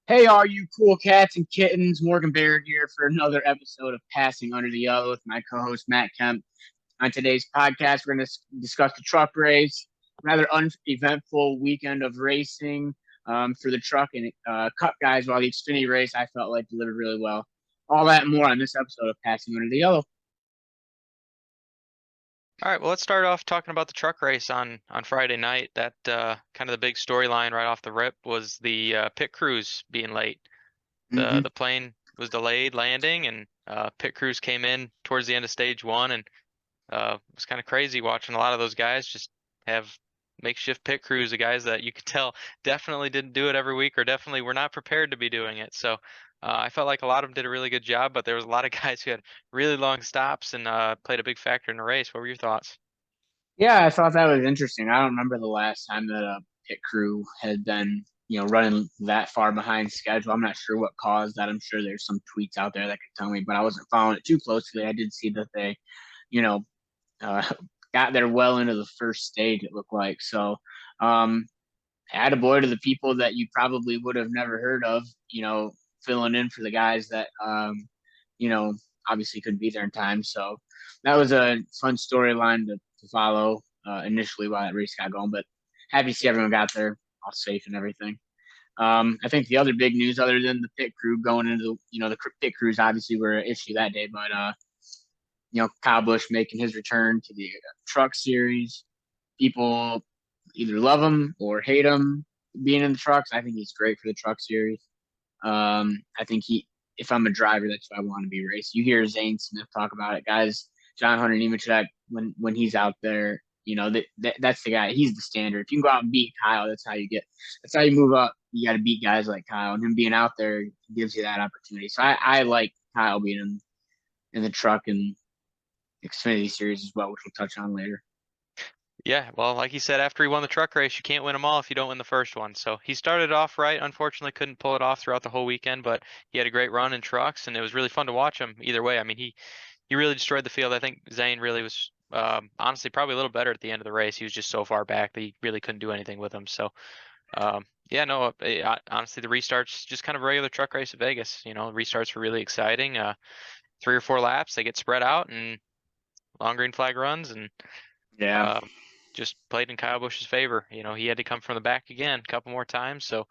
Hey, all you cool cats and kittens, Morgan Baird here for another episode of Passing Under the Yellow with my co-host Matt Kemp. On today's podcast, we're going to discuss the truck race, rather uneventful weekend of racing for the truck and cup guys, while the Xfinity race I felt like delivered really well. All that and more on this episode of Passing Under the Yellow. All right, well, let's start off talking about the truck race on Friday night. That kind of the big storyline right off the rip was the pit crews being late. The Mm-hmm. the plane was delayed landing, and pit crews came in towards the end of stage one, and it was kind of crazy watching a lot of those guys just have makeshift pit crews, the guys that you could tell definitely didn't do it every week or definitely were not prepared to be doing it. So I felt like a lot of them did a really good job, but there was a lot of guys who had really long stops and played a big factor in the race. What were your thoughts? Yeah, I thought that was interesting. I don't remember the last time that a pit crew had been, running that far behind schedule. I'm not sure what caused that. I'm sure there's some tweets out there that could tell me, but I wasn't following it too closely. I did see that they, you know, uh, got there well into the first stage, it looked like. So, um, attaboy to the people that you probably would have never heard of, filling in for the guys that, you know, obviously couldn't be there in time. So that was a fun storyline to follow initially while that race got going. But happy to see everyone got there all safe and everything. I think the other big news, other than the pit crew going into, the pit crews obviously were an issue that day, but Kyle Busch making his return to the truck series. People either love him or hate him being in the trucks. I think he's great for the truck series. I think if I'm a driver, that's what I want to be racing. You hear Zane Smith talk about it, guys. John Hunter Nemechek, when he's out there, that's the guy. He's the standard. If you can go out and beat Kyle, that's how you move up. You got to beat guys like Kyle, and him being out there gives you that opportunity. So I like Kyle being in the truck and Xfinity series as well, which we'll touch on later. Yeah, well, like he said, after he won the truck race, you can't win them all if you don't win the first one. So he started off right. Unfortunately, couldn't pull it off throughout the whole weekend, but he had a great run in trucks, and it was really fun to watch him either way. I mean, he really destroyed the field. I think Zane really was honestly probably a little better at the end of the race. He was just so far back that he really couldn't do anything with him. So yeah, no, honestly, the restarts just kind of a regular truck race at Vegas. You know, restarts were really exciting. 3 or 4 laps, they get spread out and long green flag runs and Yeah, um, just played in Kyle Busch's favor. You know, he had to come from the back again a couple more times. So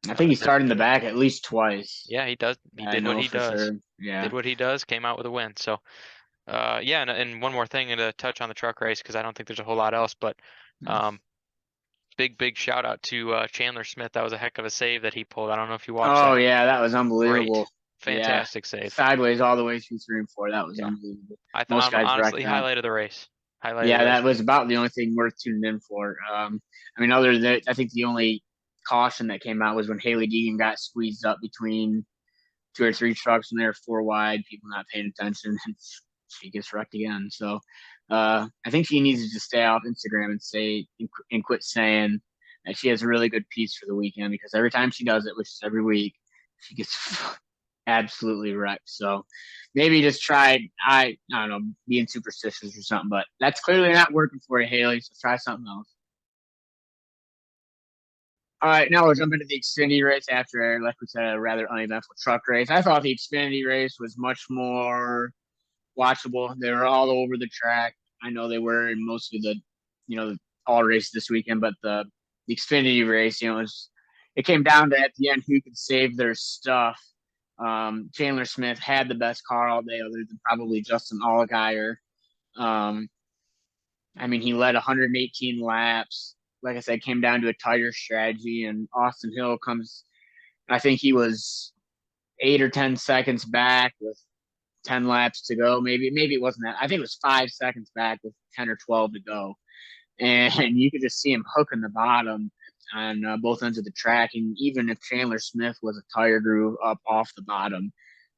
I think he didn't started in the do it. back at least twice. Yeah, he does. He I did what know he for does. sure. Yeah. Did what he does. Came out with a win. So yeah, and one more thing to touch on the truck race because I don't think there's a whole lot else, but um, big shout out to Chandler Smith. That was a heck of a save that he pulled. I don't know if you watched Oh that. yeah, that was unbelievable. Great, Yeah, fantastic save. sideways all the way through 3 and 4. That was Yeah, unbelievable. I thought Most guys wrecked honestly that. highlight of the race. Highlight of the Yeah, race that for was me. about the only thing worth tuning in for. I mean, other than that, I think the only caution that came out was when Haley Deegan got squeezed up between two or three trucks and they were four wide. People not paying attention, and she gets wrecked again. So, I think she needs to just stay off Instagram and and quit saying that she has a really good piece for the weekend because every time she does it, which is every week, she gets absolutely wrecked. So maybe just try I don't know being superstitious or something, but that's clearly not working for you, Haley. So try something else. All right, now we'll jump into the Xfinity race after, like we said, a rather uneventful truck race. I thought the Xfinity race was much more watchable. They were all over the track. I know they were in most of the, all races this weekend, but the Xfinity race, it came down to at the end who could save their stuff. Chandler Smith had the best car all day, other than probably Justin Allgaier. Um, I mean, he led 118 laps. Like I said, came down to a tire strategy, and Austin Hill comes. I think he was 8 or 10 seconds back with 10 laps to go. Maybe it wasn't that. I think it was 5 seconds back with 10 or 12 to go, and you could just see him hooking the bottom on both ends of the track. And even if Chandler Smith was a tire groove up off the bottom,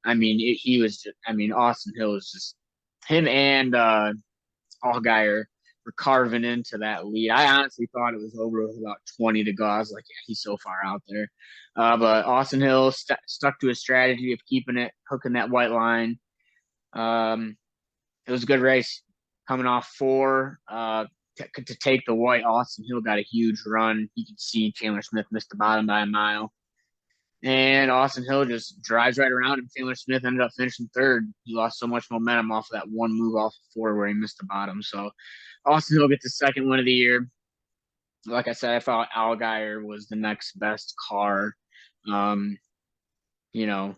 I mean, he was just. I mean, Austin Hill was just him and Allgaier were carving into that lead. I honestly thought it was over with about 20 to go. I was like, yeah, he's so far out there. But Austin Hill stuck to his strategy of keeping it, hooking that white line. Um, it was a good race. Coming off four to take the white, Austin Hill got a huge run. You could see Chandler Smith missed the bottom by a mile. and Austin Hill just drives right around him. Taylor Smith ended up finishing third. He lost so much momentum off of that one move off four where he missed the bottom. So Austin Hill gets the second win of the year. Like I said, I thought Allgaier was the next best car. Um, you know,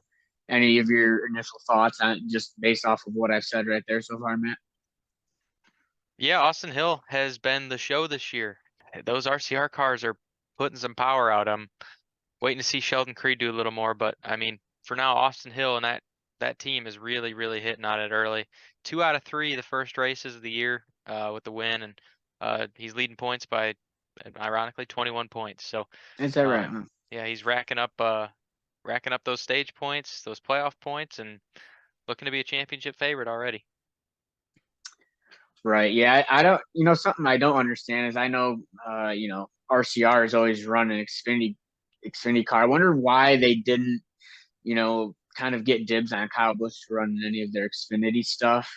any of your initial thoughts on just based off of what I've said right there so far, Matt? Yeah, Austin Hill has been the show this year. Those RCR cars are putting some power out. I'm waiting to see Sheldon Creed do a little more, but I mean, for now, Austin Hill and that team is really, really hitting on it early. 2 out of 3 the first races of the year with the win, and he's leading points by ironically 21 points. So Is that right? um, yeah, he's racking up those stage points, those playoff points, and looking to be a championship favorite already. Right. Yeah. I don't, something I don't understand is I know, RCR is always running Xfinity car. I wonder why they didn't, kind of get dibs on Kyle Busch to run any of their Xfinity stuff.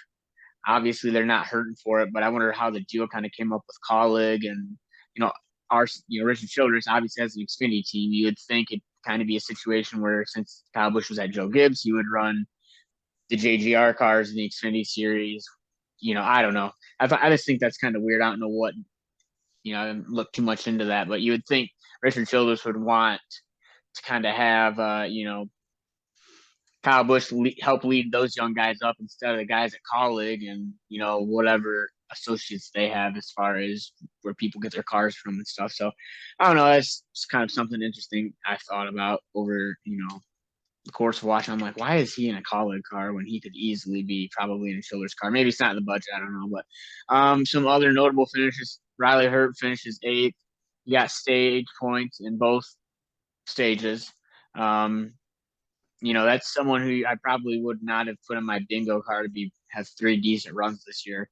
Obviously, they're not hurting for it, but I wonder how the deal kind of came up with Colleague and, you know, Richard Childress obviously has an Xfinity team. You would think it'd kind of be a situation where since Kyle Busch was at Joe Gibbs, he would run the JGR cars in the Xfinity series. I don't know. I just think that's kind of weird. I don't know what, I didn't look too much into that, but you would think Richard Childress would want to kind of have, Kyle Busch help lead those young guys up instead of the guys at Colleague and, whatever associates they have as far as where people get their cars from and stuff. So I don't know. That's just kind of something interesting I thought about over, the course of watching. I'm like, why is he in a Colleague car when he could easily be probably in a Childress car? Maybe it's not in the budget. I don't know. But some other notable finishes. Riley Hurt finishes eighth. He got stage points in both stages. Um, that's someone who I probably would not have put in my bingo card to be have three decent runs this year.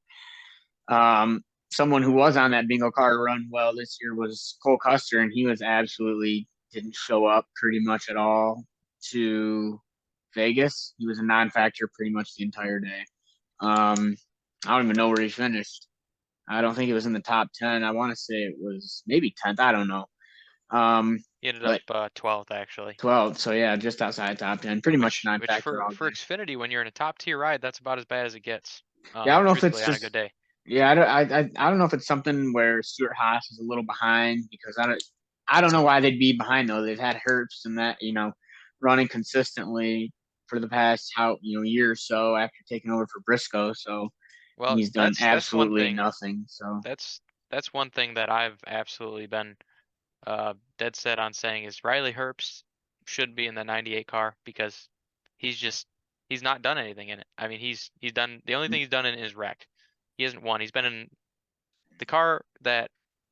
Someone who was on that bingo card run well this year was Cole Custer, and he was absolutely didn't show up pretty much at all to Vegas. He was a non-factor pretty much the entire day. I don't even know where he finished. I don't think it was in the top 10. I want to say it was maybe 10th. I don't know. He ended up But 12th actually. 12. So yeah, just outside top 10. Pretty much Which non-factor all for day. Xfinity, when you're in a top tier ride, that's about as bad as it gets. Yeah, I don't know if it's Truthfully, on a good just. day. Yeah, I don't know if it's something where Stuart Haas is a little behind because I don't know why they'd be behind though. They've had Herbst and that running consistently for the past year or so after taking over for Briscoe. So Well, he's done that's one absolutely thing. nothing. So That's that's one thing that I've absolutely been dead set on saying is Riley Herbst should be in the 98 car because he's just he's not done anything in it. I mean, he's done the only thing he's done in it is wrecked. He hasn't won. He's been in the car that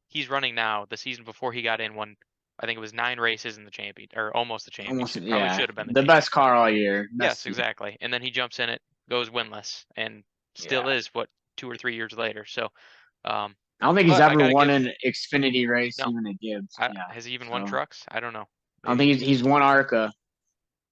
he's running now. The season before he got in won, I think it was 9 races in the champion or almost the almost championship. Probably yeah, should have been the the best championship. car all year. Yes, Best exactly. And then he jumps in it, goes winless, and still yeah. is what 2 or 3 years later. So, um, I don't think he's but I ever gotta won give an Xfinity race, no. even at Gibbs. Yeah. Has he even won So trucks? I don't know. I don't Maybe. think he's won ARCA.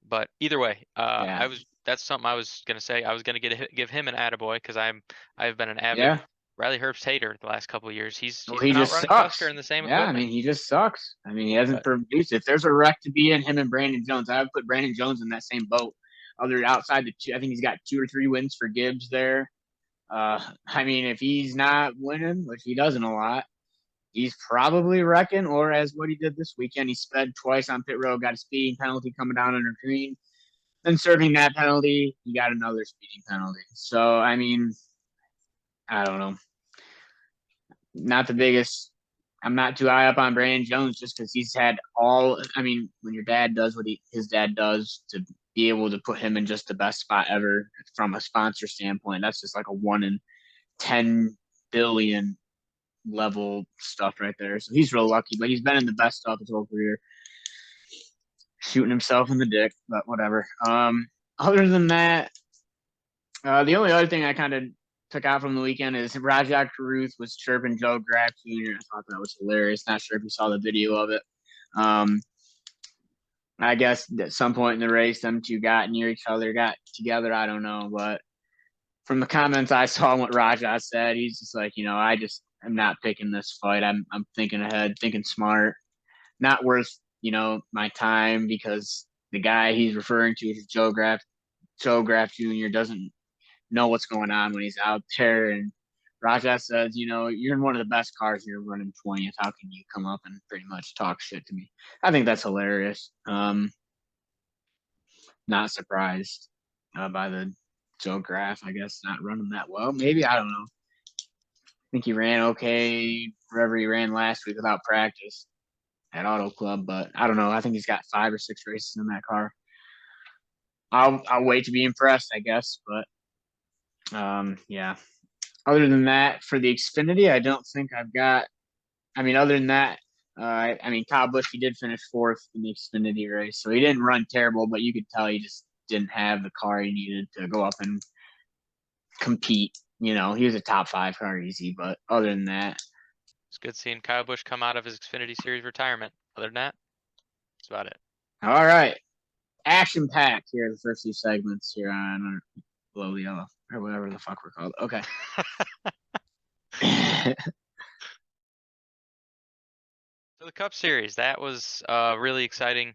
But either way, Yeah. that's something I was gonna say. I was gonna give him an attaboy because I've been an avid Yeah. Riley Herbst hater the last couple of years. Well, He's he been just outrunning Custer sucks. in the same Yeah, I equipment. mean, he just sucks. I mean, he hasn't But produced. If there's a wreck to be in, him and Brandon Jones, I would put Brandon Jones in that same boat. Other outside the two, I think he's got 2 or 3 wins for Gibbs there. I mean, if he's not winning, which he doesn't a lot, he's probably wrecking. Or as what he did this weekend, he sped twice on pit road, got a speeding penalty coming down under green. Then serving that penalty, he got another speeding penalty. So I mean, I don't know. Not the biggest. I'm not too high up on Brandon Jones just because he's had all. I mean, when your dad does what his dad does to be able to put him in just the best spot ever from a sponsor standpoint, that's just like a 1 in 10 billion level stuff right there. So he's real lucky, but he's been in the best stuff his whole career, shooting himself in the dick, but whatever. Other than that, the only other thing I kind of took out from the weekend is Rajak Caruth was chirping Joe Graf Jr. I thought that was hilarious. Not sure if you saw the video of it. Um, I guess at some point in the race, them two got near each other, got together. I don't know, but from the comments I saw and what Raja said, he's just like, I just am not picking this fight. I'm thinking ahead, thinking smart. Not worth my time because the guy he's referring to is Joe Graff Jr. doesn't know what's going on when he's out there. And Rajah says, you're in one of the best cars. You're running 20th. How can you come up and pretty much talk shit to me? I think that's hilarious. Not surprised by the Joe Graff, I guess, not running that well. Maybe, I don't know. I think he ran okay wherever he ran last week without practice at Auto Club, but I don't know. I think he's got 5 or 6 races in that car. I'll wait to be impressed, I guess. But yeah. Other than that, for the Xfinity, I don't think I've got. I mean, other than that, Kyle Busch, he did finish fourth in the Xfinity race, so he didn't run terrible, but you could tell he just didn't have the car he needed to go up and compete. He was a top 5 car easy, but other than that, It's good seeing Kyle Busch come out of his Xfinity Series retirement. Other than that, that's about it. all right. Action packed here, the first 2 segments here on Below the Yellow, or whatever the fuck we're called. Okay. So the Cup Series, that was really exciting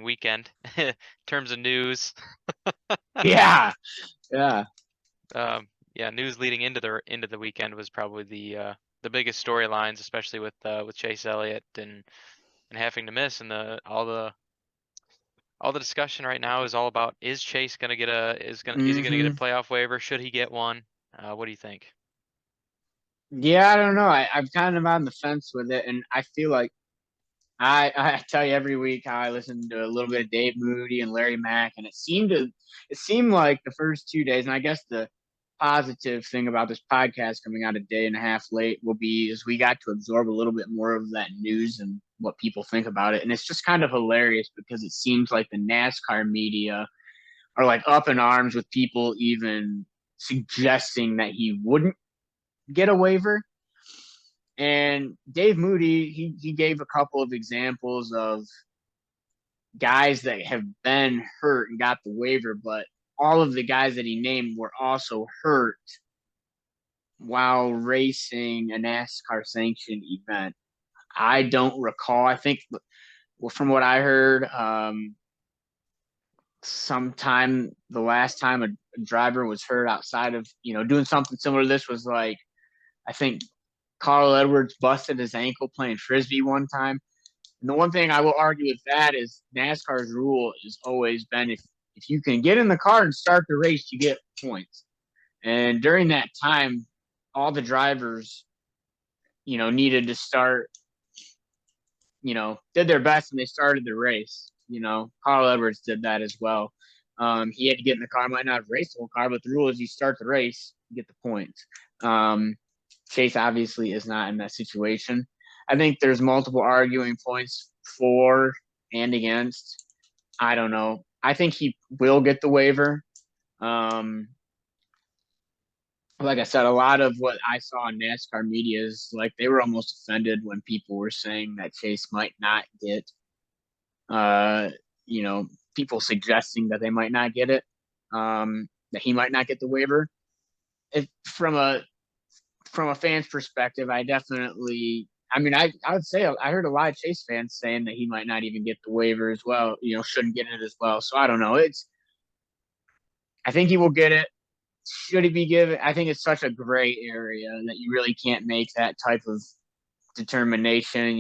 weekend in terms of news. Yeah. Yeah. Yeah, news leading into the weekend was probably the biggest storylines, especially with Chase Elliott and having to miss, and all the discussion right now is all about, is Chase gonna get is he gonna get a playoff waiver? Should he get one? What do you think? Yeah, I don't know. I'm kind of on the fence with it, and I feel like I tell you every week how I listen to a little bit of Dave Moody and Larry Mack, and it seemed like the first 2 days, and I guess the positive thing about this podcast coming out a day and a half late will be is we got to absorb a little bit more of that news and what people think about it, and it's just kind of hilarious because it seems like the NASCAR media are like up in arms with people even suggesting that he wouldn't get a waiver. And Dave Moody, he gave a couple of examples of guys that have been hurt and got the waiver, but all of the guys that he named were also hurt while racing a NASCAR sanctioned event. I don't recall. I think, well, from what I heard, sometime the last time a driver was hurt outside of doing something similar to this was like, I think Carl Edwards busted his ankle playing frisbee one time. And the one thing I will argue with that is NASCAR's rule has always been if you can get in the car and start the race, you get points. And during that time, all the drivers, needed to start, did their best and they started the race. Carl Edwards did that as well. He had to get in the car, might not have raced the whole car, but the rule is you start the race, you get the points. Chase obviously is not in that situation. I think there's multiple arguing points for and against. I don't know. I think he will get the waiver. Like I said, a lot of what I saw in NASCAR media is like they were almost offended when people were saying that Chase might not get, uh, people suggesting that they might not get it, that he might not get the waiver. From a fan's perspective, I definitely. I mean, I would say I heard a lot of Chase fans saying that he might not even get the waiver as well. Shouldn't get it as well. So I don't know. I think he will get it. Should he be given? I think it's such a gray area that you really can't make that type of determination.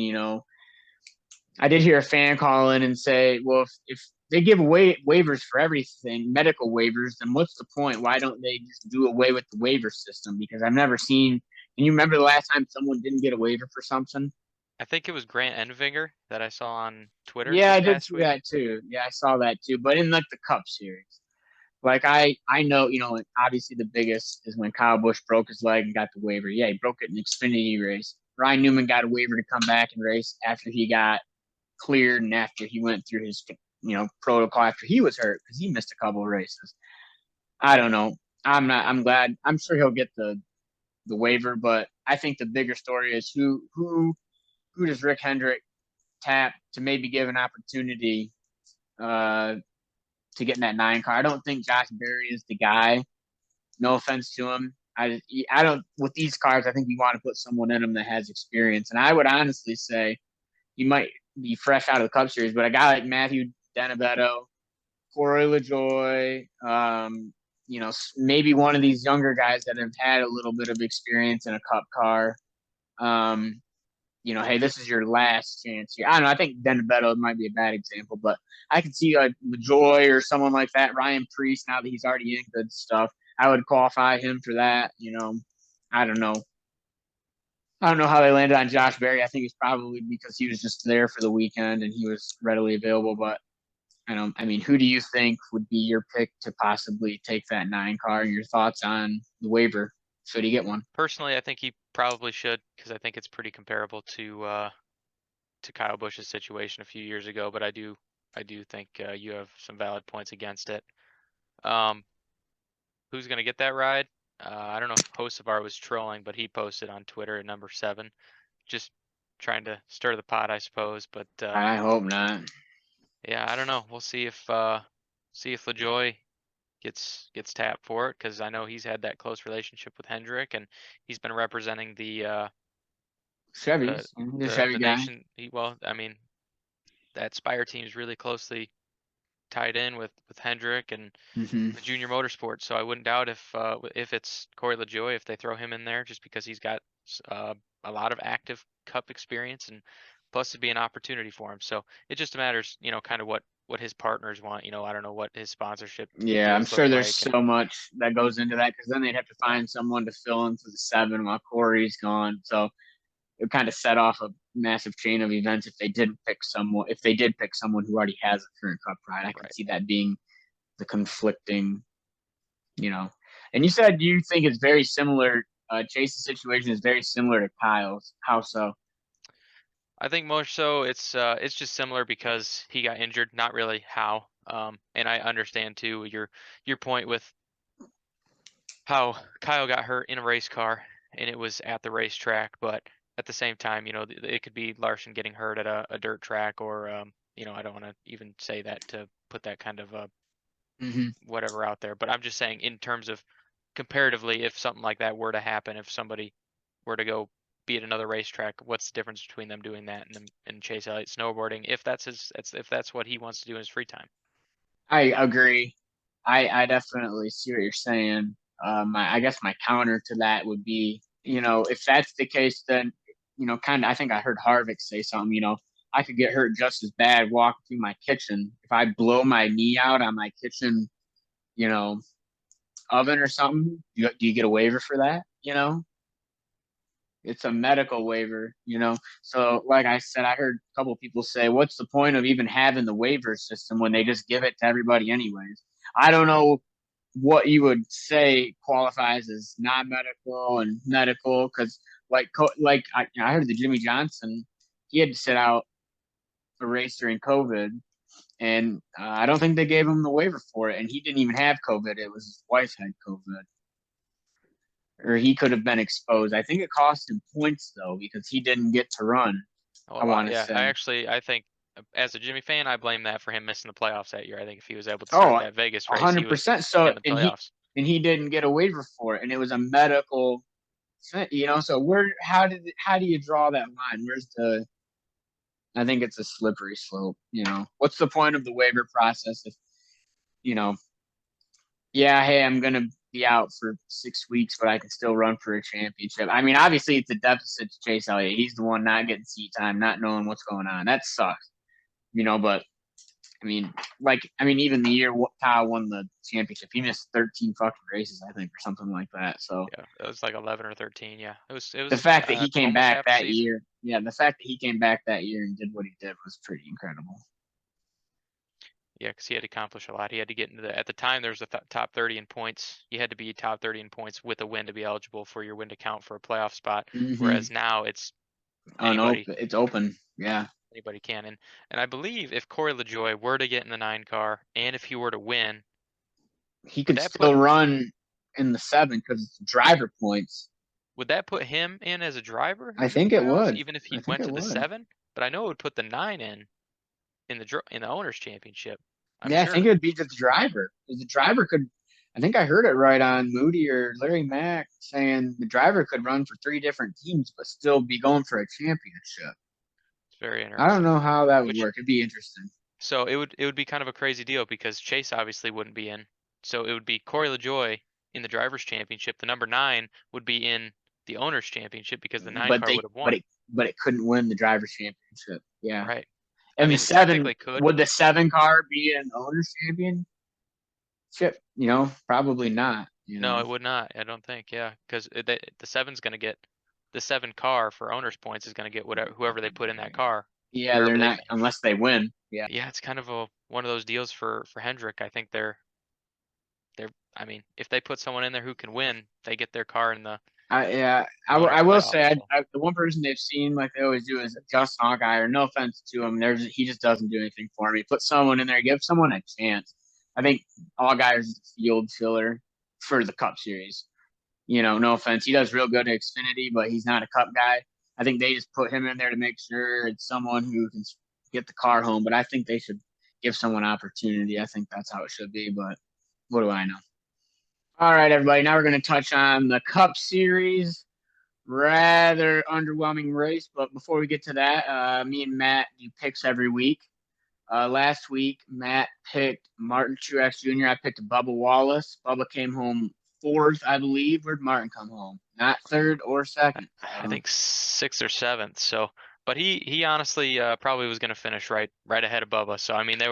I did hear a fan call in and say, well, if they give away waivers for everything, medical waivers, then what's the point? Why don't they just do away with the waiver system? Because I've never seen. Can you remember the last time someone didn't get a waiver for something? I think it was Grant Enfinger that I saw on Twitter Yeah, this I did past see week. that too. Yeah, I saw that too. But in like the Cup series, like I know, obviously the biggest is when Kyle Busch broke his leg and got the waiver. Yeah, he broke it in the Xfinity race. Ryan Newman got a waiver to come back and race after he got cleared and after he went through his protocol after he was hurt because he missed a couple of races. I don't know. I'm not. I'm glad. I'm sure he'll get the waiver, but I think the bigger story is who does Rick Hendrick tap to maybe give an opportunity uh, to get in that 9 car. I don't think Josh Berry is the guy. No offense to him. I don't with these cars. I think you want to put someone in them that has experience, and I would honestly say he might. be fresh out of the Cup Series. But a guy like Matthew Denebetto, Corey LaJoy, maybe one of these younger guys that have had a little bit of experience in a Cup car. Um, hey, this is your last chance here. I don't know. I think Denebetto might be a bad example, but I could see like LaJoy or someone like that. Ryan Priest, now that he's already in good stuff, I would qualify him for that. I don't know. I don't know how they landed on Josh Berry. I think it's probably because he was just there for the weekend and he was readily available. But I don't. I mean, who do you think would be your pick to possibly take that 9 car? And your thoughts on the waiver? Should he get one? Personally, I think he probably should, because I think it's pretty comparable to Kyle Busch's situation a few years ago. But I do think you have some valid points against it. Um, who's gonna get that ride? I don't know if Hocevar was trolling, but he posted on Twitter at number 7, just trying to stir the pot, I suppose. But I hope not. yeah, I don't know. We'll see if LaJoy gets tapped for it, because I know he's had that close relationship with Hendrick, and he's been representing the Chevy's. He's a Chevy the guy. nation. Well, I mean, that Spire team is really closely tied in with Hendrick and Hmm. the junior motorsports. So I wouldn't doubt if it's Corey LaJoy, if they throw him in there, just because he's got a lot of active Cup experience, and plus it'd be an opportunity for him. So it just matters, kind of what his partners want. I don't know what his sponsorship Yeah, I'm deals look sure there's like, and so much that goes into that because then they'd have to yeah, find someone to fill in for the 7 while Corey's gone. So it kind of set off a massive chain of events if they didn't pick someone. If they did pick someone who already has a current Cup ride, I can right. see that being the conflicting, you know. And you said you think it's very similar. Chase's situation is very similar to Kyle's. How so? I think more so it's just similar because he got injured, not really how. And I understand too your point with how Kyle got hurt in a race car and it was at the racetrack, but at the same time, it could be Larson getting hurt at a dirt track, or I don't want to even say that to put that kind of Hmm. whatever out there, but I'm just saying in terms of comparatively, if something like that were to happen, if somebody were to go be at another racetrack, what's the difference between them doing that and Chase Elliott snowboarding, if that's what he wants to do in his free time? I agree. I definitely see what you're saying. I guess my counter to that would be, if that's the case, then, kind of, I think I heard Harvick say something, I could get hurt just as bad walking through my kitchen. If I blow my knee out on my kitchen, you know, oven or something, do you get a waiver for that? It's a medical waiver, So, like I said, I heard a couple people say, "What's the point of even having the waiver system when they just give it to everybody anyways?" I don't know what you would say qualifies as non-medical and medical because, I heard the Jimmy Johnson, he had to sit out a race during COVID, and I don't think they gave him the waiver for it, and he didn't even have COVID. It was his wife had COVID, or he could have been exposed. I think it cost him points though because he didn't get to run. Oh, I want to yeah, say, I think as a Jimmy fan, I blame that for him missing the playoffs that year. I think if he was able to start oh, that Vegas a race, he hundred was percent. So, in the and he playoffs. and he didn't get a waiver for it, and it was a medical So how do you draw that line? Where's the? I think it's a slippery slope. What's the point of the waiver process if you know? Yeah, hey, I'm gonna be out for 6 weeks, but I can still run for a championship. I mean, obviously, it's a deficit to Chase Elliott. He's the one not getting seat time, not knowing what's going on. That sucks. But even the year Kyle won the championship, he missed 13 fucking races, I think, or something like that. So Yeah, it was like 11 or 13. Yeah, it the was fact that he came almost back half the that season. year, yeah, the fact that he came back that year and did what he did was pretty incredible. Yeah, because he had to accomplish a lot. He had to get into at the time there was a top 30 in points. You had to be top 30 in points with a win to be eligible for your win to count for a playoff spot. Mm-hmm. Whereas now it's anybody Unopen, it's open. Yeah, anybody can. And I believe if Corey LaJoy were to get in the 9 car and if he were to win, he would could that put still run in the 7 because it's driver points. would that put him in as a driver I into the think it playoffs, would. even if I he think went it to the would. 7? But I know it would put the 9 in the owners championship. I'm Yeah, I think it sure. would be the driver. 'Cause the driver could. I think I heard it right on Moody or Larry Mack saying the driver could run for 3 different teams but still be going for a championship. very I don't interesting. know how that would Which work. It'd be interesting. so it would be kind of a crazy deal because Chase obviously wouldn't be in. So it would be Corey LaJoy in the drivers' championship. The number 9 would be in the owners' championship because the 9 But car they, would have but won. it couldn't win the drivers' championship. Yeah, Right. I and the mean, seven technically could. would the 7 car be an owners' championship? Probably not. No, it would not. I don't think. Yeah, because the seven's going to get the 7 car for owners points is going to get whatever whoever they put in that car, Yeah, they're wherever they not finish. unless they win. Yeah, Yeah, it's kind of a one of those deals for Hendrick. I think they're. I mean, if they put someone in there who can win, they get their car in the owners I will playoff. say So the one person they've seen like they always do is Justin Allgaier. No offense to him, he just doesn't do anything for me. Put someone in there, give someone a chance. I think Allgaier's a field filler for the Cup Series. No offense, he does real good at Xfinity, but he's not a Cup guy. I think they just put him in there to make sure it's someone who can get the car home. But I think they should give someone opportunity. I think that's how it should be. But what do I know? All right, everybody. Now we're going to touch on the Cup Series. Rather underwhelming race, but before we get to that, me and Matt do picks every week. Last week, Matt picked Martin Truex Jr. I picked Bubba Wallace. Bubba came home fourth, I believe. Where'd Martin come home? Not third or second. I So think 6th or 7th. So, but he honestly probably was going to finish right ahead of Bubba. So I mean they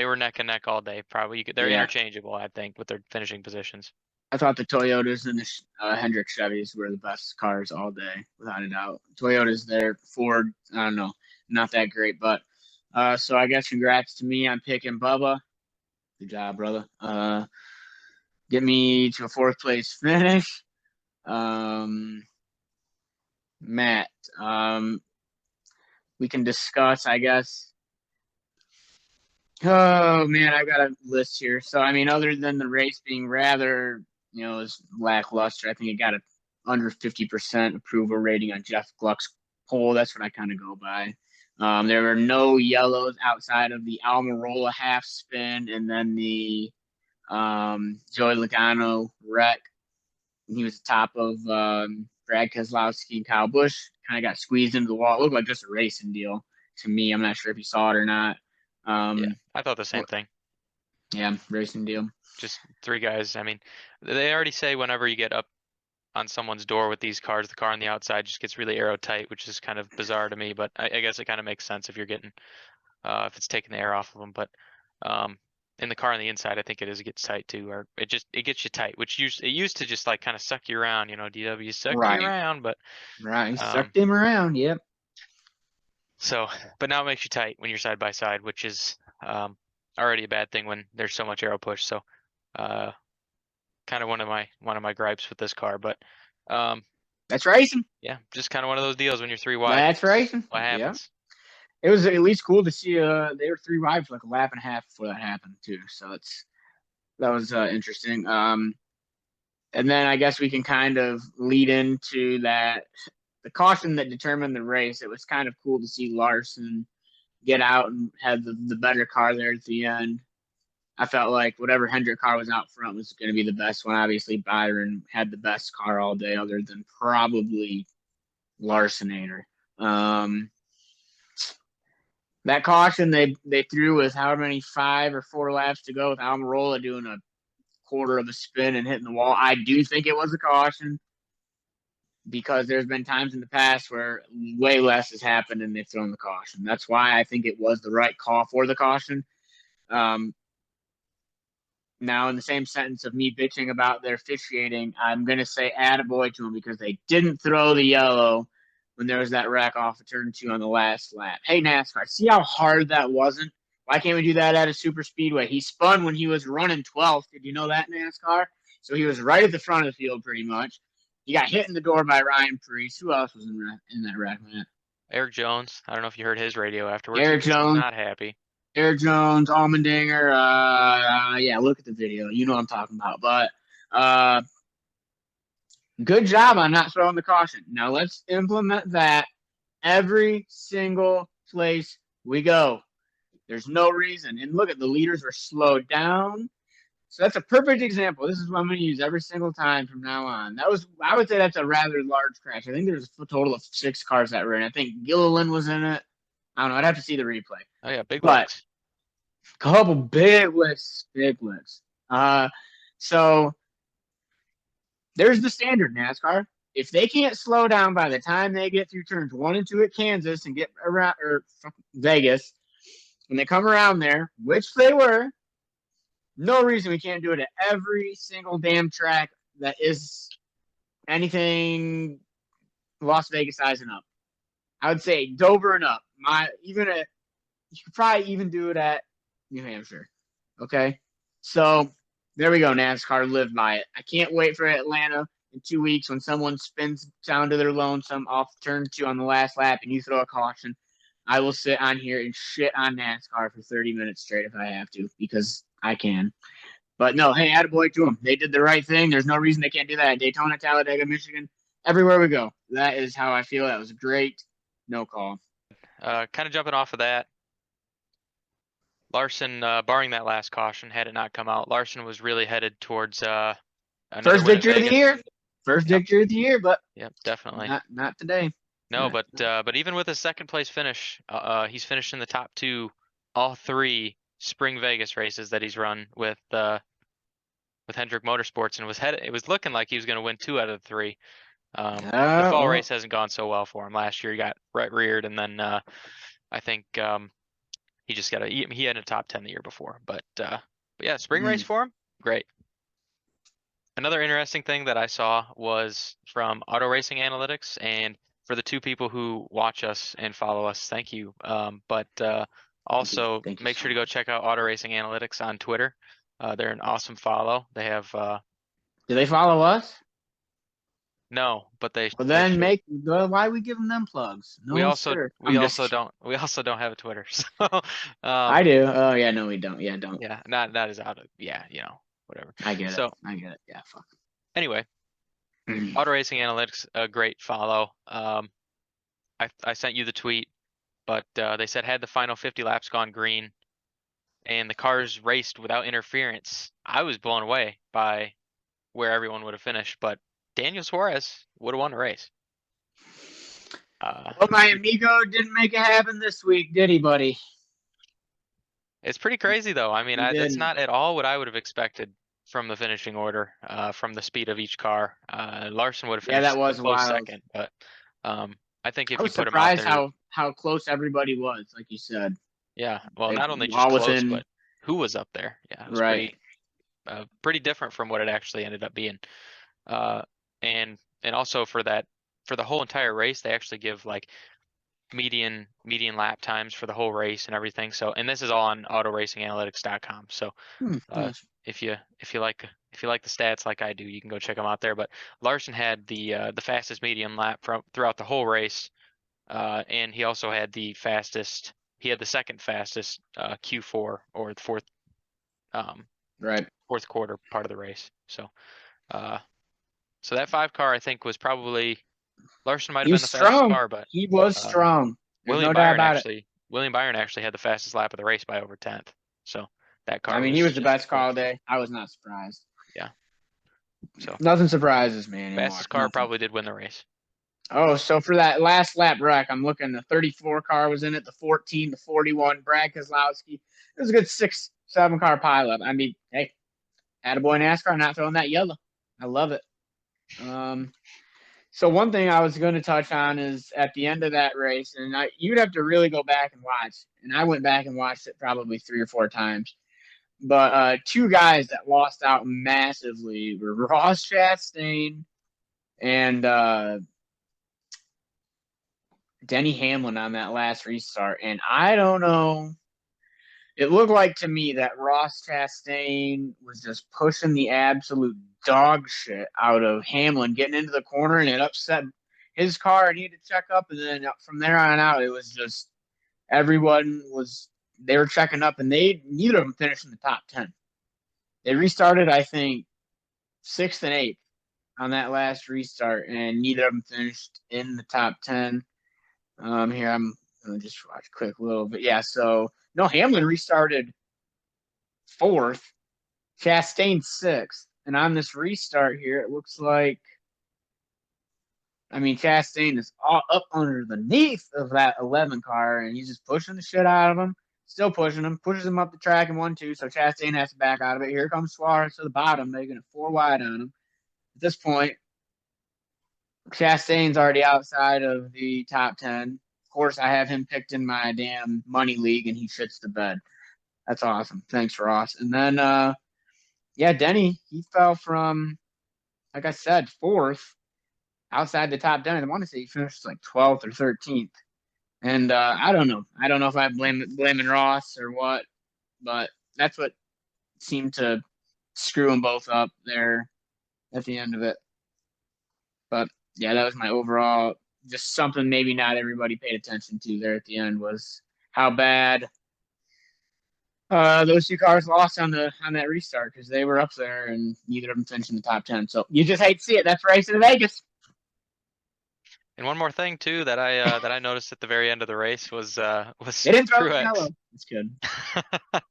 were neck and neck all day. Probably they're yeah, interchangeable, I think, with their finishing positions. I thought the Toyotas and the Hendrick Chevys were the best cars all day, without a doubt. Toyotas there, Ford, I don't know, not that great, but so I guess congrats to me. I'm picking Bubba. Good job, brother. Get me to a fourth place finish. Um, Matt, we can discuss, I guess. Oh man, I've got a list here. So I mean, other than the race being rather, is lackluster, I think it got a under 50% approval rating on Jeff Gluck's poll. That's what I kind of go by. There were no yellows outside of the Almirola half spin and then the Joey Logano wreck. He was top of Brad Keselowski and Kyle Busch. Kind of got squeezed into the wall. It looked like just a racing deal to me. I'm not sure if you saw it or not. Yeah, Um, I thought the same thing. yeah, racing deal. Just 3 guys. I mean, they already say whenever you get up on someone's door with these cars, the car on the outside just gets really airtight, which is kind of bizarre to me. But I guess it kind of makes sense if you're getting if it's taking the air off of them. But um, in the car on the inside, I think it gets tight too, or it gets you tight, which used to just like kind of suck you around, DW suck you Right, around, but right. um, Sucked him around. Yep. so but now it makes you tight when you're side by side, which is already a bad thing when there's so much aero push. So uh, kind of one of my gripes with this car, but um, That's racing. yeah, just kind of one of those deals when you're 3 wide. That's racing. What Yeah. happens? It was at least cool to see. They were 3 wide for like a lap and a half before that happened too. So that was interesting. And then I guess we can kind of lead into that the caution that determined the race. It was kind of cool to see Larson get out and have the better car there at the end. I felt like whatever Hendrick car was out front was going to be the best one. Obviously, Byron had the best car all day, other than probably Larsonator. Um, that caution they threw with how many 5 or 4 laps to go with Almirola doing a quarter of a spin and hitting the wall. I do think it was a caution because there's been times in the past where way less has happened and they've thrown the caution. That's why I think it was the right call for the caution. Um, Now, in the same sentence of me bitching about their officiating, I'm going to say attaboy to them because they didn't throw the yellow when there was that wreck off of turn 2 on the last lap. Hey, NASCAR, see how hard that wasn't? Why can't we do that at a super speedway? He spun when he was running 12th. Did you know that, NASCAR? So he was right at the front of the field pretty much. He got hit in the door by Ryan Preece. Who else was in that wreck, man? Eric Jones. I don't know if you heard his radio afterwards. He Eric was Jones, not happy. Eric Jones, Allmendinger. Yeah, look at the video. You know what I'm talking about. But good job on not throwing the caution. Now let's implement that every single place we go. There's no reason. And look at the leaders were slowed down. So that's a perfect example. This is what I'm going to use every single time from now on. I would say that's a rather large crash. I think there's a total of 6 cars that were in. I think Gilliland was in it. I don't know. I'd have to see the replay. Oh yeah, big But licks. couple big lifts, big lifts. So there's the standard NASCAR. If they can't slow down by the time they get through turns 1 and 2 at Kansas and get around or Vegas, when they come around there, which they were, no reason we can't do it at every single damn track that is anything Las Vegas size and up. I would say Dover and up. You could probably even do it at New Hampshire. Okay, so there we go. NASCAR, live by it. I can't wait for Atlanta in 2 weeks when someone spins down to their lonesome off turn 2 on the last lap and you throw a caution. I will sit on here and shit on NASCAR for 30 minutes straight if I have to because I can. But no, hey, attaboy to them. They did the right thing. There's no reason they can't do that at Daytona, Talladega, Michigan, everywhere we go. That is how I feel. That was great. No call. Kind of jumping off of that. Larson, barring that last caution, had it not come out, Larson was really headed towards another First win at victory of the Vegas. year. First Yep. victory of the year, but Yep, definitely. not today. No, but even with his second place finish, he's finished in the top 2 all 3 spring Vegas races that he's run with Hendrick Motorsports, and it was looking like he was going to win 2 out of the 3. The fall race hasn't gone so well for him. Last year he got reared, and then I think he just he had a top 10 the year before. But yeah, spring race for him, great. Another interesting thing that I saw was from Auto Racing Analytics, and for the 2 people who watch us and follow us, thank you. But also Thank you make so sure to go much. check out Auto Racing Analytics on Twitter. They're an awesome follow. They have Do they follow us? no, but they Well, they then should. why are we giving them plugs? We No, also sir. we I'm just also don't we also don't have a Twitter. So I do. Oh yeah, no, we don't. Yeah, don't. yeah, not as out of yeah, whatever. I get it. So I get it. Yeah, fuck. anyway, Auto Racing Analytics, a great follow. I sent you the tweet, but they said had the final 50 laps gone green and the cars raced without interference, I was blown away by where everyone would have finished, but Daniel Suarez would have won the race. Well, my amigo didn't make it happen this week, did he, buddy? It's pretty crazy though. I mean, He that's didn't. not at all what I would have expected from the finishing order, from the speed of each car. Larson would have Yeah, that finished a was close wild. second, but I think I if you was put him out surprised there, how close everybody was, like you said. yeah, well, Like not only just all close, within but who was up there? Yeah, it was right. pretty different from what it actually ended up being. Uh, and also for the whole entire race, they actually give like median lap times for the whole race and everything. So, and this is all on autoracinganalytics.com. So, Nice. if you like the stats like I do, you can go check them out there. But Larson had the fastest median lap throughout the whole race, and he also had the fastest. He had the second fastest Q4 or the Right. fourth quarter part of the race. So, uh, so that 5 car I think was probably Larson might He have been was the fastest strong. car, but He was uh, strong. There's no doubt about it. William Byron actually had the fastest lap of the race by over 10th. So that I car mean, was he was the just best as call quick. all day. I was not surprised. Yeah. So Nothing surprises me anymore. fastest car Nothing. probably did win the race. Oh, so for that last lap wreck, I'm looking. The 34 car was in it. The 14, the 41, Brad Keselowski. It was a good 6-7 car pileup. I mean, hey, attaboy NASCAR not throwing that yellow. I love it. So one thing I was going to touch on is at the end of that race, and you'd have to really go back and watch. And I went back and watched it probably 3 or 4 times. But 2 guys that lost out massively were Ross Chastain and Denny Hamlin on that last restart. And I don't know. It looked like to me that Ross Chastain was just pushing the absolute dog shit out of Hamlin, getting into the corner, and it upset his car, and he had to check up. And then from there on out, it was just they were checking up, and neither of them finished in the top 10. They restarted, I think, 6th and 8th on that last restart, and neither of them finished in the top 10. Here I'm gonna just watch a quick little bit. Yeah, so no, Hamlin restarted 4th, Chastain 6th, and on this restart here, it looks like I mean, Chastain is all up underneath of that 11 car, and he's just pushing the shit out of him. Still pushing him, pushes him up the track in 1-2. So Chastain has to back out of it. Here comes Suarez to the bottom, making it 4 wide on him. At this point, Chastain's already outside of the top 10. Of course, I have him picked in my damn money league, and he shits the bed. That's awesome. Thanks, Ross. And then, yeah, Denny, he fell from, like I said, fourth outside the top 10. I want to say he finished like 12th or 13th. And I don't know. I don't know if I blame blaming Ross or what, but that's what seemed to screw them both up there at the end of it. But yeah, that was my overall. Just something maybe not everybody paid attention to there at the end was how bad those two cars lost on that restart because they were up there and neither of them finished in the top 10. So you just hate to see it. That's racing in Vegas. And one more thing too that I noticed at the very end of the race was They didn't throw the yellow. Truex. That's good.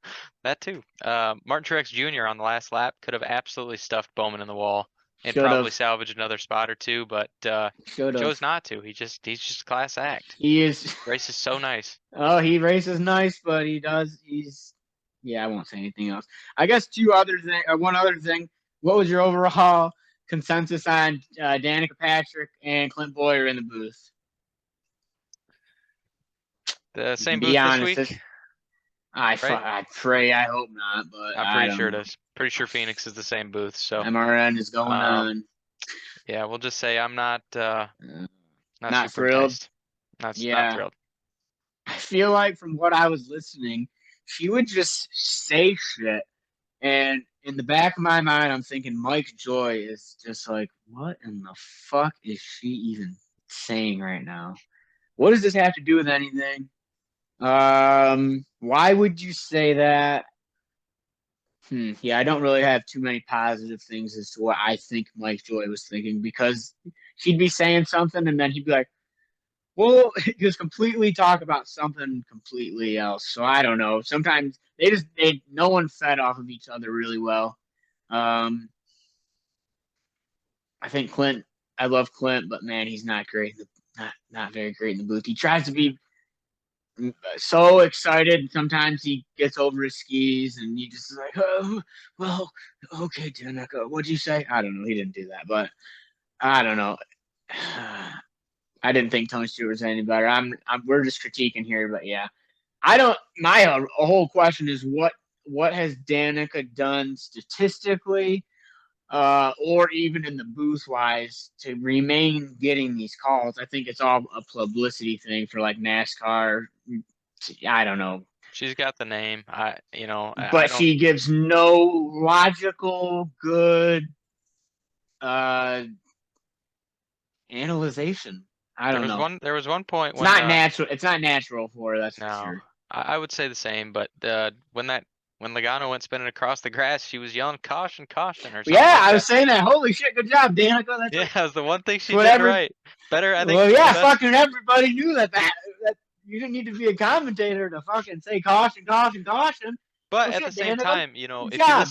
That too. Martin Truex Jr. on the last lap could have absolutely stuffed Bowman in the wall and Should probably have. salvaged another spot or two, but Should have. chose not to. He's just a class act. He is. Race is so nice. Oh, he races nice, but he does. He's. Yeah, I won't say anything else. I guess one other thing. What was your overall consensus on Danica Patrick and Clint Boyer in the booth? The You can same be booth this honest. week, right? I pray, I hope not, but I'm I pretty don't sure it know. is. Pretty sure Phoenix is the same booth. So, MRN is going um, on. yeah, we'll just say I'm not Uh, not not super thrilled. enticed. Not Yeah, thrilled. I feel like from what I was listening, she would just say shit. And in the back of my mind, I'm thinking Mike Joy is just like, what in the fuck is she even saying right now? What does this have to do with anything? Why would you say that? Yeah, I don't really have too many positive things as to what I think Mike Joy was thinking because he'd be saying something and then he'd be like, well, just completely talk about something completely else. So I don't know. Sometimes no one fed off of each other really well. Um, I think Clint. I love Clint, but man, he's not great. Not very great in the booth. He tries to be so excited, and sometimes he gets over his skis, and he just is like, oh, well, okay, Danica, what'd you say? I don't know. He didn't do that, but I don't know. I didn't think Tony Stewart was any better. We're just critiquing here, but yeah, I don't. My whole question is what has Danica done statistically, or even in the booth wise to remain getting these calls? I think it's all a publicity thing for like NASCAR. I don't know, She's got the name. I but don't. she gives no logical, good uh analyzation. I don't know. There was one point It's when not natural. It's not natural for her. That's for no, sure. I would say the same, but when Logano went spinning across the grass, she was yelling caution, caution, or something Yeah, like I was that. saying that. Holy shit, good job, Danica. That's Yeah, like that was the one thing it's she did whatever. right. Better, I think Well, the yeah, best. fucking everybody knew that you didn't need to be a commentator to fucking say caution, caution, caution. But Well, at the shit, same Danica, time, good job.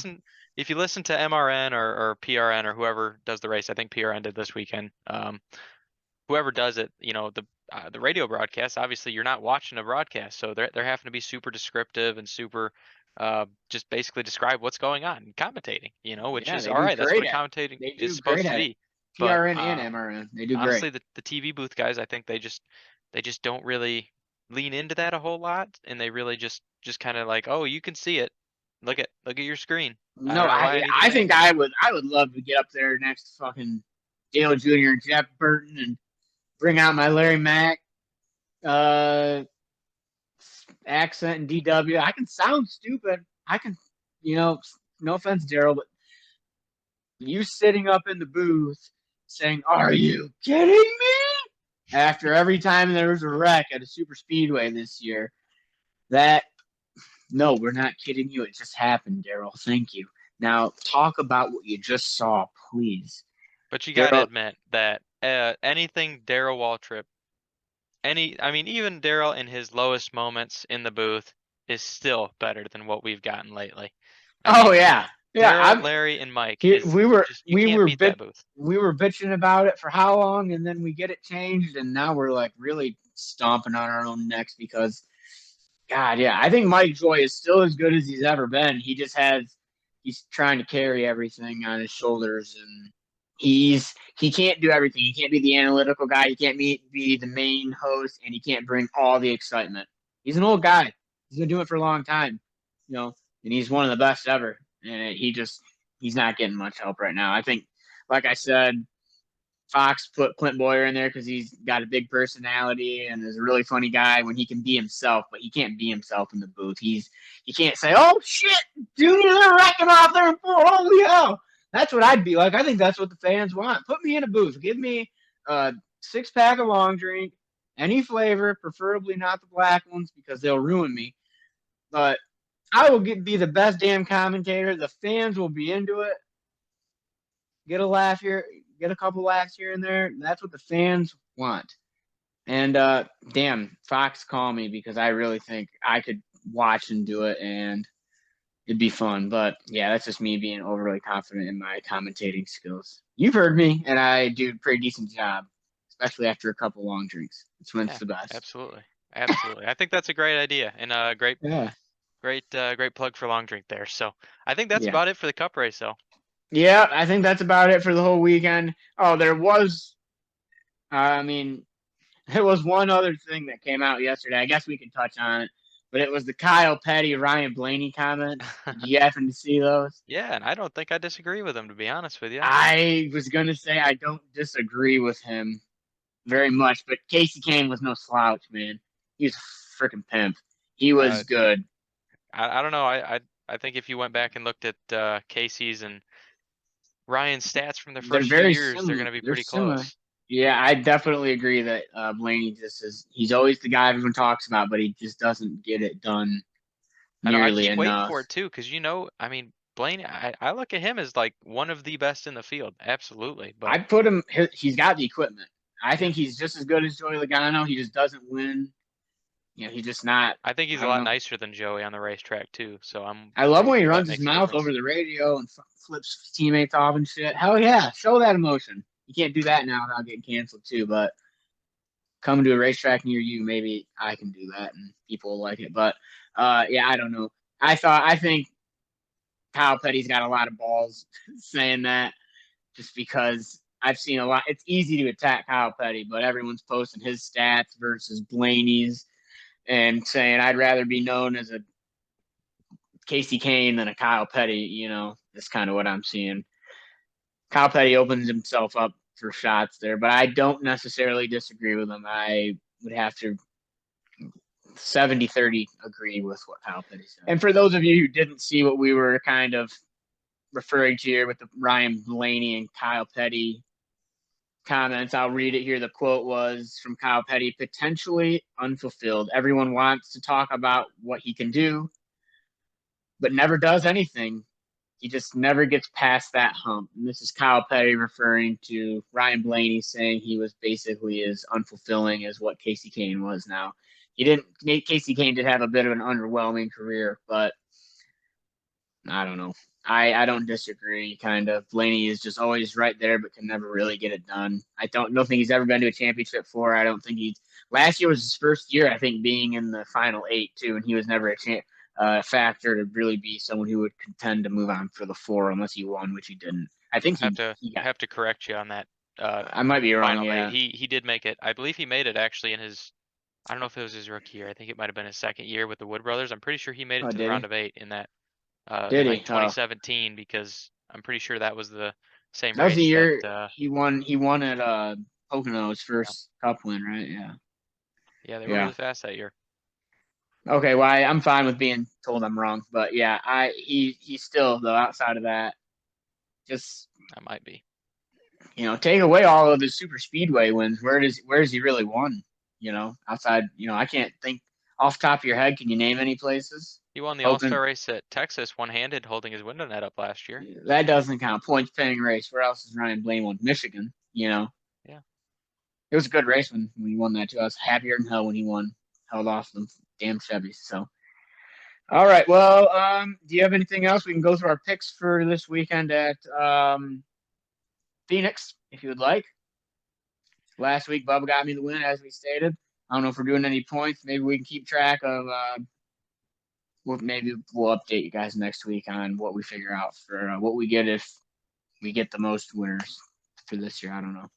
if you listen to MRN or PRN or whoever does the race, I think PRN did this weekend. Whoever does it, the radio broadcast, obviously you're not watching a broadcast, so they're having to be super descriptive and super just basically describe what's going on and commentating, which Yeah, is they all do right. That's what great a at it. commentating They is do supposed great to at it. be. But PRN and MRN, they do great. honestly, the TV booth guys, I think they just don't really lean into that a whole lot, and they really just kind of like, oh, you can see it. Look at your screen. I No, don't know why I need to I say think anything. I would love to get up there next to fucking Dale Jr. and Jeff Burton and bring out my Larry Mack uh accent and DW. I can sound stupid. I can, you know, no offense, Daryl, but you sitting up in the booth saying, "Are you kidding me?" After every time there was a wreck at a super speedway this year, that no, we're not kidding you. It just happened, Daryl. Thank you. Now talk about what you just saw, please. But you got to Daryl, admit that anything Daryl Waltrip, I mean, even Daryl in his lowest moments in the booth is still better than what we've gotten lately. I oh mean, yeah. Yeah, Daryl, I'm Larry, and Mike here. is just you We can't were beat that bit booth. we were bitching about it for how long, and then we get it changed, and now we're like really stomping on our own necks because God, yeah, I think Mike Joy is still as good as he's ever been. He's trying to carry everything on his shoulders, and he can't do everything. He can't be the analytical guy. He can't be the main host, and he can't bring all the excitement. He's an old guy. He's been doing it for a long time, you know, and he's one of the best ever. And he's not getting much help right now. I think, like I said, Fox put Clint Boyer in there because he's got a big personality and is a really funny guy when he can be himself, but he can't be himself in the booth. He can't say, "Oh shit, Junior, they're wrecking off there in four. Holy hell!" That's what I'd be like. I think that's what the fans want. Put me in a booth. Give me a 6-pack of long drink, any flavor, preferably not the black ones because they'll ruin me. But I will be the best damn commentator. The fans will be into it. Get a laugh here, get a couple laughs here and there. That's what the fans want. And damn, Fox, call me because I really think I could watch and do it, and it'd be fun. But yeah, that's just me being overly confident in my commentating skills. You've heard me, and I do a pretty decent job, especially after a couple long drinks. It's when it's Yeah, the best. absolutely, absolutely. I think that's a great idea and a great, Yeah, great plug for long drink there. So I think that's yeah, about it for the cup race, though. yeah. I think that's about it for the whole weekend. Oh, there was, I mean, there was one other thing that came out yesterday. I guess we can touch on it, but it was the Kyle Petty, Ryan Blaney comments. Did you happen to see those? Yeah, and I don't think I disagree with him, to be honest with you. I was gonna say I don't disagree with him very much, but Casey Kane was no slouch, man. He was a freaking pimp. He Uh, was good. I don't know. I think if you went back and looked at Casey's and Ryan's stats from the They're first few very years, they're similar. going to be They're pretty similar. close. Yeah, I definitely agree that Blaney just is. He's always the guy everyone talks about, but he just doesn't get it done I know I nearly keep waiting enough. for it too, because I mean, Blaine, I look at him as like one of the best in the field, absolutely. But I put him. He's got the equipment. I yeah, think he's just as good as Joey Logano. He just doesn't win. He's just not. I think he's I a don't lot know. nicer than Joey on the racetrack too. So I love I'm when he sure that runs his makes a mouth difference. over the radio and flips his teammates off and shit. Hell yeah, show that emotion. You can't do that now without getting canceled too. But coming to a racetrack near you, maybe I can do that and people will like it. But yeah, I don't know. I think Kyle Petty's got a lot of balls saying that just because I've seen a lot. It's easy to attack Kyle Petty, but everyone's posting his stats versus Blaney's and saying I'd rather be known as a Casey Kane than a Kyle Petty. That's kind of what I'm seeing. Kyle Petty opens himself up for shots there, but I don't necessarily disagree with him. I would have to 70-30 agree with what Kyle Petty said. And for those of you who didn't see what we were kind of referring to here with the Ryan Blaney and Kyle Petty comments, I'll read it here. The quote was from Kyle Petty: potentially unfulfilled. Everyone wants to talk about what he can do, but never does anything. He just never gets past that hump. And this is Kyle Petty referring to Ryan Blaney, saying he was basically as unfulfilling as what Casey Kane was now. He didn't Casey Kane did have a bit of an underwhelming career, but I don't know. I don't disagree. Kind of Blaney is just always right there, but can never really get it done. I don't think he's ever been to a championship four. I don't think he's. Last year was his first year, I think, being in the final eight too, and he was never a factor to really be someone who would contend to move on for the four unless he won, which he didn't. I think I have to he I got. have to correct you on that. I might be wrong. Final eight. Yeah. He did make it. I believe he made it actually in his. I don't know if it was his rookie year. I think it might have been his second year with the Wood Brothers. I'm pretty sure he made it Oh, to the did round he? of eight in that in Did like he? Oh, 2017 because I'm pretty sure that was the same that was the race that year he won. He won at Pocono's yeah, first Cup win, right? Yeah. yeah, they were Yeah. really fast that year. Okay, well, I'm fine with being told I'm wrong, but yeah, he's still though outside of that, just That might be. take away all of his super speedway wins. Where does he really won? Outside, I can't think off the top of your head. Can you name any places? He won the Open All-Star race at Texas one-handed holding his window net up last year. that doesn't count. Points paying race. Where else is Ryan Blaney won? Michigan. Yeah. It was a good race when he won that too. I was happier than hell when he won. Held off them damn Chevys. So All right. Well, do you have anything else? We can go through our picks for this weekend at Phoenix, if you would like. Last week, Bubba got me the win, as we stated. I don't know if we're doing any points. Maybe we can keep track of. Maybe we'll update you guys next week on what we figure out for what we get if we get the most winners for this year. I don't know.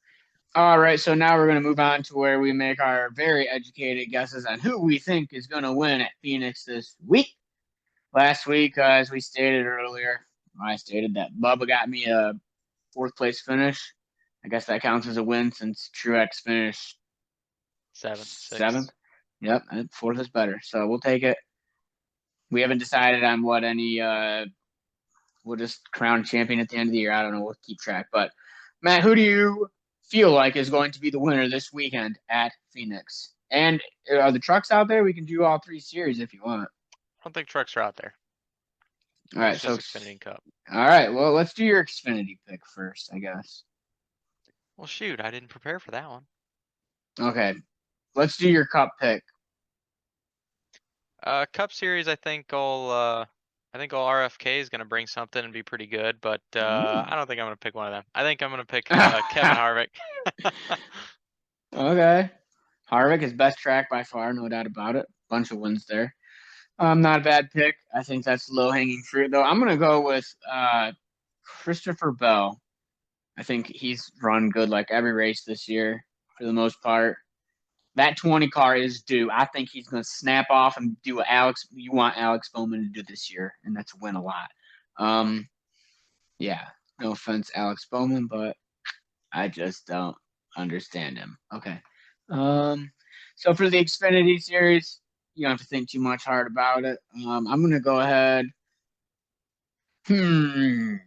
All right, so now we're going to move on to where we make our very educated guesses on who we think is going to win at Phoenix this week. Last week, as we stated earlier, I stated that Bubba got me a fourth place finish. I guess that counts as a win since Truex finished Seventh, seventh. sixth. Yep, and fourth is better, so we'll take it. We haven't decided on what any. We'll just crown champion at the end of the year. I don't know. We'll keep track. But Matt, who do you feel like is going to be the winner this weekend at Phoenix? And are the trucks out there? We can do all three series if you want. I don't think trucks are out there. All I think right, it's so just Xfinity and Cup. all right. Well, let's do your Xfinity pick first, I guess. Well, shoot, I didn't prepare for that one. Okay, let's do your Cup pick. Cup Series, I think all RFK is gonna bring something and be pretty good, but I don't think I'm gonna pick one of them. I think I'm gonna pick Kevin Harvick. Okay, Harvick is best track by far, no doubt about it. Bunch of wins there. Not a bad pick. I think that's low hanging fruit, though. I'm gonna go with Christopher Bell. I think he's run good like every race this year for the most part. That 20 car is due. I think he's going to snap off and do what you want Alex Bowman to do this year, and that's win a lot. Yeah, no offense, Alex Bowman, but I just don't understand him. Okay. So for the Xfinity series, you don't have to think too much hard about it. I'm going to go ahead. On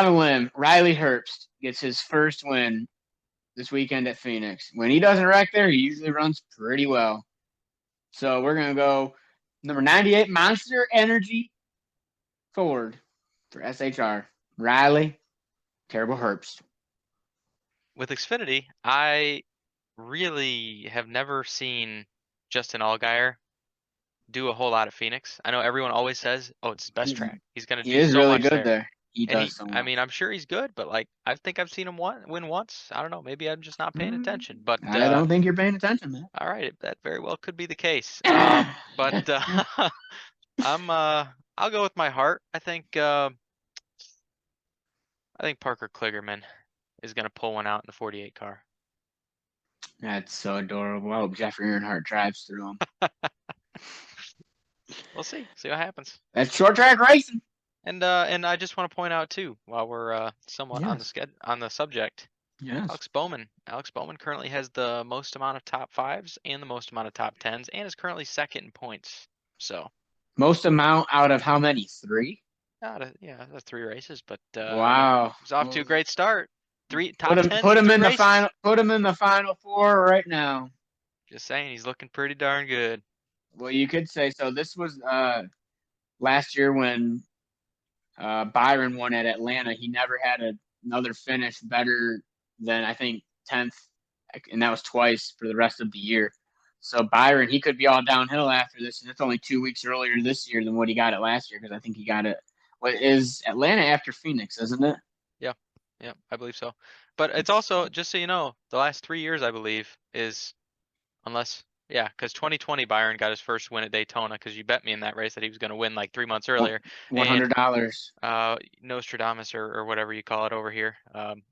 a limb, Riley Herbst gets his first win this weekend at Phoenix. When he doesn't wreck there, he usually runs pretty well. So we're going to go number 98, Monster Energy Ford for SHR. Riley, Terrible Herbst. With Xfinity, I really have never seen Justin Allgaier do a whole lot at Phoenix. I know everyone always says, "Oh, it's his best track. He's gonna He do is so really much good there." there. He And does so I much. mean, I'm sure he's good, but like, I think I've seen him win once. I don't know. Maybe I'm just not paying attention. But I don't think you're paying attention, man. all right, that very well could be the case. But I'm I'll go with my heart. I think Parker Kligerman is gonna pull one out in the 48 car. That's so adorable. I hope Jeffrey Earnhardt drives through him. We'll see what happens. That's short track racing. And I just want to point out too, while we're somewhat on Yes. on the subject, Yes. Alex Bowman. Alex Bowman currently has the most amount of top fives and the most amount of top tens, and is currently second in points. So Most amount out of how many? Three? yeah, that's 3 races, but I mean, Wow. he's off to a great start. Three Put top him tens put in him three in the races. final put him in the final four right now. Just saying, he's looking pretty darn good. Well, you could say so. This was last year when Byron won at Atlanta. He never had another finish better than I think 10th, and that was twice for the rest of the year. So Byron, he could be all downhill after this, and it's only 2 weeks earlier this year than what he got it last year because I think he got it. What is Atlanta after Phoenix, isn't it? Yeah, yeah, I believe so. But it's also, just so you know, the last 3 years, I believe, is unless, yeah, because 2020 Byron got his first win at Daytona because you bet me in that race that he was going to win like 3 months earlier. And $100. Nostradamus or whatever you call it over here,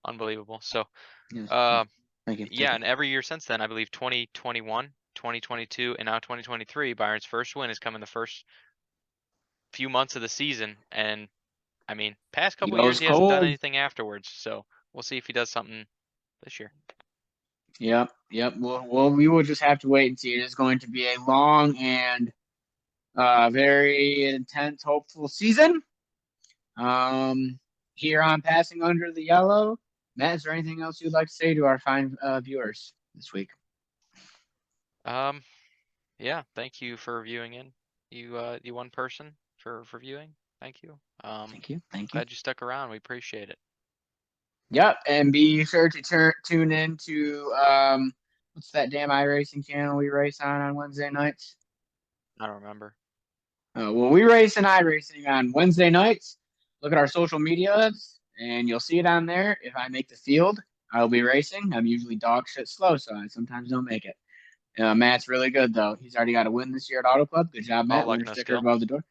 unbelievable. So Yes. uh, Thank you. yeah, and every year since then, I believe 2021, 2022, and now 2023, Byron's first win has come in the first few months of the season. And I mean, past He couple years goes he hasn't done cold. anything afterwards. So we'll see if he does something this year. Yep. Yep. Well, we will just have to wait and see. It is going to be a long and very intense, hopeful season. Here on Passing Under the Yellow. Matt, is there anything else you'd like to say to our fine viewers this week? Um, yeah, thank you for viewing in. You one person for viewing. Thank you. Thank you. Thank you. Glad you stuck around. We appreciate it. Yep. And be sure to tune in to what's that damn iRacing channel we race on Wednesday nights? I don't remember. Well, we race and iRacing on Wednesday nights. Look at our social medias, and you'll see it on there. If I make the field, I'll be racing. I'm usually dog shit slow, so I sometimes don't make it. Matt's really good though. He's already got a win this year at Auto Club. Good job, All Matt. luck, Winner no sticker skill. above the door.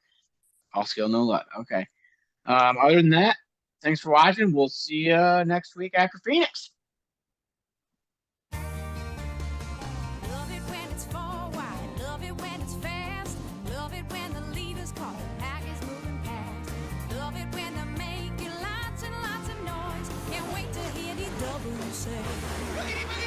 All skill, no luck. Okay. Other than that, thanks for watching. We'll see you next week after Phoenix. Love it when it's four wide, love it when it's fast, love it when the leader's call, the pack is moving past, love it when they're making lots and lots of noise, can't wait to hear the double say.